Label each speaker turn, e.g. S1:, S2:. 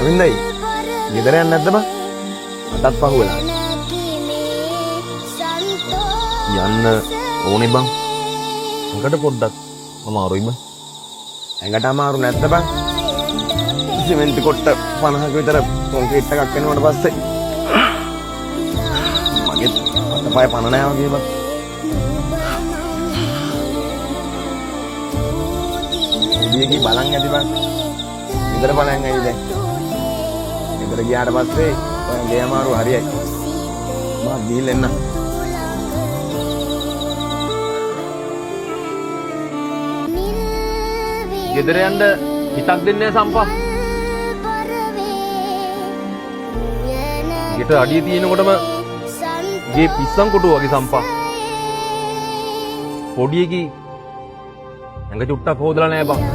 S1: අරවින්දයි ගෙදර යන්නේ නැද්ද බං? අතත් පහුවෙලා. යන්න ඕනේ බං. ඇඟට පොඩ්ඩක් අමාරුයි බං. ඇඟට අමාරු නැද්ද බං? සිමෙන්ති කොට්ට 50ක විතර කොන්ක්‍රීට් එකක් වෙනවට පස්සේ මගේ අතපය පණ නැහැ වගේ බං. උදේකී බලන් ඇති බං. ගෙදර බලන් ඇයි දැන්? ගෙදර ගියාට පස්සේ ඔය ගේ අමාරු හරියයි. මම ගිහින් එන්න. ගෙදර යන්න හිතක් දෙන්නේ සම්පා. ගෙට අඩිය තියෙනකොටම ගේ පිස්සන් කොටුව වගේ සම්පා. පොඩි එකී ඇඟ චුට්ටක් හොදලා නැහැ බං.